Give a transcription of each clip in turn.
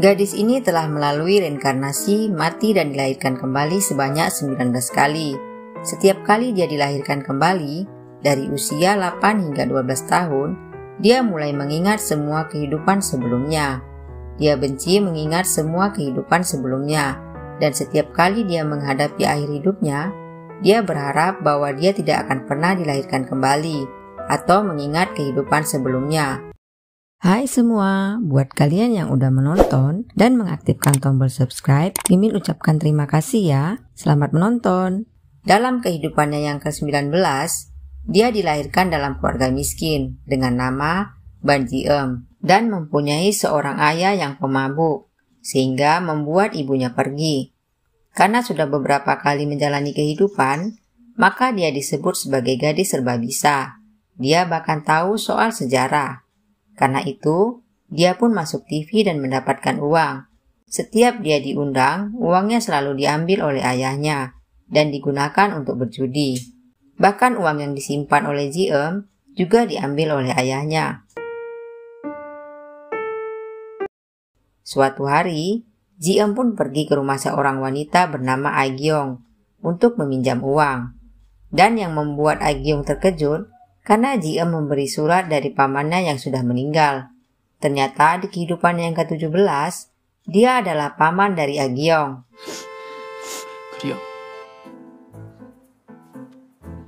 Gadis ini telah melalui reinkarnasi, mati dan dilahirkan kembali sebanyak 19 kali. Setiap kali dia dilahirkan kembali, dari usia 8 hingga 12 tahun, dia mulai mengingat semua kehidupan sebelumnya. Dia benci mengingat semua kehidupan sebelumnya, dan setiap kali dia menghadapi akhir hidupnya, dia berharap bahwa dia tidak akan pernah dilahirkan kembali atau mengingat kehidupan sebelumnya. Hai semua, buat kalian yang udah menonton dan mengaktifkan tombol subscribe, Mimin ucapkan terima kasih ya. Selamat menonton. Dalam kehidupannya yang ke-19, dia dilahirkan dalam keluarga miskin dengan nama Ban Ji-eum dan mempunyai seorang ayah yang pemabuk, sehingga membuat ibunya pergi. Karena sudah beberapa kali menjalani kehidupan, maka dia disebut sebagai gadis serba bisa. Dia bahkan tahu soal sejarah. Karena itu, dia pun masuk TV dan mendapatkan uang. Setiap dia diundang, uangnya selalu diambil oleh ayahnya dan digunakan untuk berjudi. Bahkan uang yang disimpan oleh Ji-eum juga diambil oleh ayahnya. Suatu hari, Ji-eum pun pergi ke rumah seorang wanita bernama Aegyeong untuk meminjam uang. Dan yang membuat Aegyeong terkejut, karena Ji-eum memberi surat dari pamannya yang sudah meninggal. Ternyata di kehidupan yang ke-17, dia adalah paman dari Aegyeong.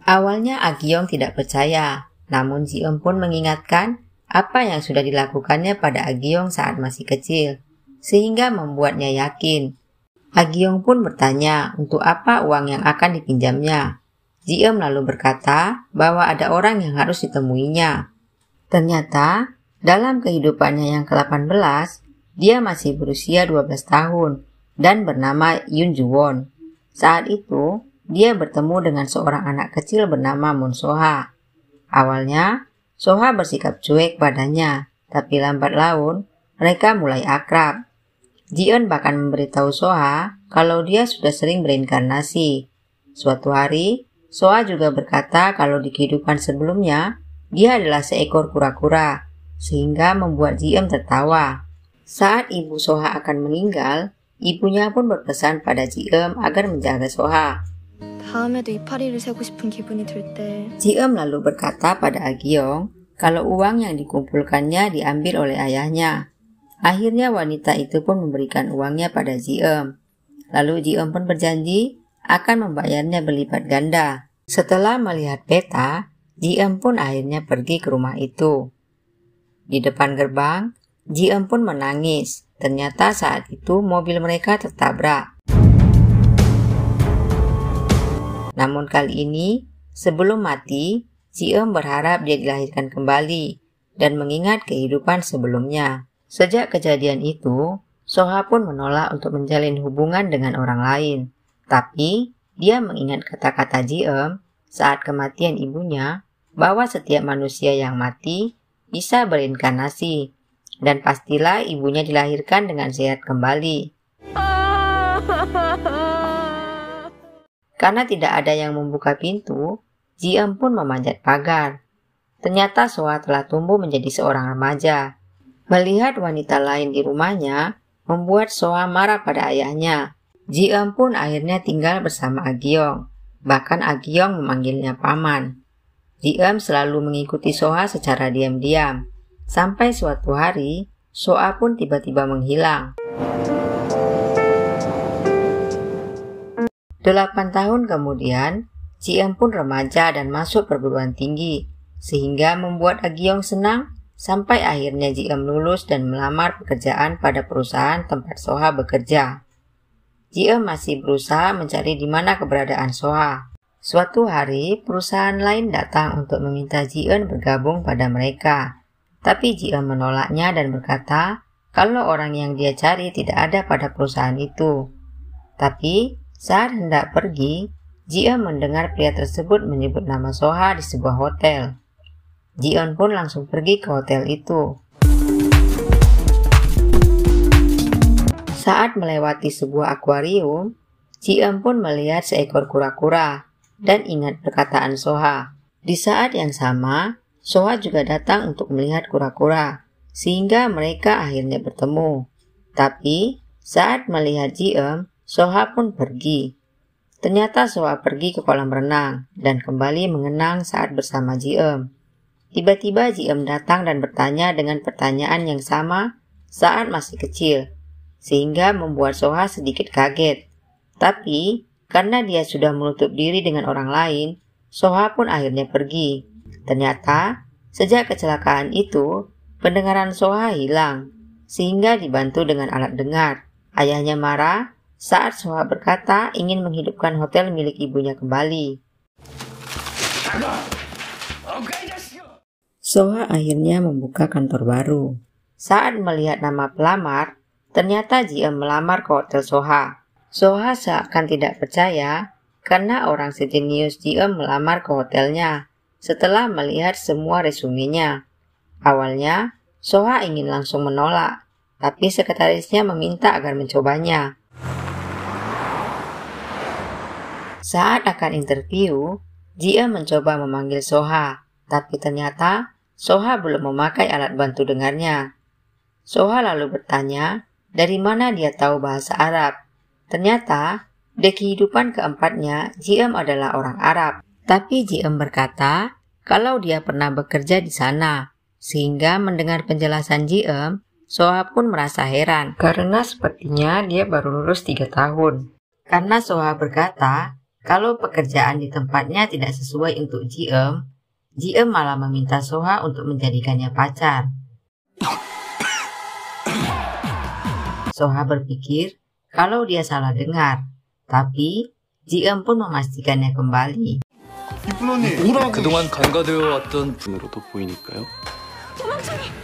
Awalnya Aegyeong tidak percaya, namun Ji-eum pun mengingatkan apa yang sudah dilakukannya pada Aegyeong saat masih kecil, sehingga membuatnya yakin. Aegyeong pun bertanya untuk apa uang yang akan dipinjamnya. Ji-eum lalu berkata bahwa ada orang yang harus ditemuinya. Ternyata, dalam kehidupannya yang ke-18, dia masih berusia 12 tahun dan bernama Yoon Ju-won. Saat itu, dia bertemu dengan seorang anak kecil bernama Moon So-ha. Awalnya, So-ha bersikap cuek padanya, tapi lambat laun, mereka mulai akrab. Ji-eum bahkan memberitahu So-ha kalau dia sudah sering bereinkarnasi. Suatu hari, So-ha juga berkata kalau di kehidupan sebelumnya, dia adalah seekor kura-kura, sehingga membuat Ji-eum tertawa. Saat ibu So-ha akan meninggal, ibunya pun berpesan pada Ji-eum agar menjaga So-ha. Ji-eum lalu berkata pada Aegyeong kalau uang yang dikumpulkannya diambil oleh ayahnya. Akhirnya wanita itu pun memberikan uangnya pada Ji-eum. Lalu Ji-eum pun berjanji akan membayarnya berlipat ganda. Setelah melihat peta, Ji-eum pun akhirnya pergi ke rumah itu. Di depan gerbang, Ji-eum pun menangis. Ternyata saat itu mobil mereka tertabrak. Namun kali ini, sebelum mati, Ji-eum berharap dia dilahirkan kembali dan mengingat kehidupan sebelumnya. Sejak kejadian itu, So-ha pun menolak untuk menjalin hubungan dengan orang lain. Tapi, dia mengingat kata-kata Ji-eum saat kematian ibunya bahwa setiap manusia yang mati bisa bereinkarnasi dan pastilah ibunya dilahirkan dengan sehat kembali. Karena tidak ada yang membuka pintu, Ji-eum pun memanjat pagar. Ternyata So-ha telah tumbuh menjadi seorang remaja. Melihat wanita lain di rumahnya membuat So-ha marah pada ayahnya. Ji-eum pun akhirnya tinggal bersama Aegyeong. Bahkan Aegyeong memanggilnya paman. Ji-eum selalu mengikuti So-ha secara diam-diam. Sampai suatu hari, So-ha pun tiba-tiba menghilang. 8 tahun kemudian, Ji-eum pun remaja dan masuk perguruan tinggi. Sehingga membuat Aegyeong senang sampai akhirnya Ji-eum lulus dan melamar pekerjaan pada perusahaan tempat So-ha bekerja. Ji-eum masih berusaha mencari di mana keberadaan So-ha. Suatu hari, perusahaan lain datang untuk meminta Ji-eum bergabung pada mereka. Tapi Ji-eum menolaknya dan berkata kalau orang yang dia cari tidak ada pada perusahaan itu. Tapi, saat hendak pergi, Ji-eum mendengar pria tersebut menyebut nama So-ha di sebuah hotel. Ji-eum pun langsung pergi ke hotel itu. Saat melewati sebuah akuarium, Ji-eum pun melihat seekor kura-kura dan ingat perkataan So-ha. Di saat yang sama, So-ha juga datang untuk melihat kura-kura, sehingga mereka akhirnya bertemu. Tapi saat melihat Ji-eum, Soha pun pergi. Ternyata Soha pergi ke kolam renang dan kembali mengenang saat bersama Ji-eum. Tiba-tiba Ji-eum datang dan bertanya dengan pertanyaan yang sama saat masih kecil, sehingga membuat Soha sedikit kaget. Tapi karena dia sudah menutup diri dengan orang lain, Soha pun akhirnya pergi. Ternyata sejak kecelakaan itu, pendengaran Soha hilang, sehingga dibantu dengan alat dengar. Ayahnya marah saat Soha berkata ingin menghidupkan hotel milik ibunya kembali. Soha akhirnya membuka kantor baru. Saat melihat nama pelamar, ternyata Ji-eum melamar ke hotel Soha. Soha seakan tidak percaya karena orang sejenius Ji-eum melamar ke hotelnya setelah melihat semua resumenya. Awalnya, Soha ingin langsung menolak, tapi sekretarisnya meminta agar mencobanya. Saat akan interview, Ji-eum mencoba memanggil Soha, tapi ternyata Soha belum memakai alat bantu dengarnya. Soha lalu bertanya, dari mana dia tahu bahasa Arab? Ternyata, di kehidupan keempatnya, Ji-eum adalah orang Arab. Tapi Ji-eum berkata, kalau dia pernah bekerja di sana, sehingga mendengar penjelasan Ji-eum, Soha pun merasa heran, karena sepertinya dia baru lulus 3 tahun. Karena Soha berkata, kalau pekerjaan di tempatnya tidak sesuai untuk Ji-eum, Ji-eum malah meminta Soha untuk menjadikannya pacar. Soha berpikir kalau dia salah dengar, tapi Ji-eum pun memastikannya kembali. 그동안 간과되어 왔던 분으로도 보이니까요. 도망치기!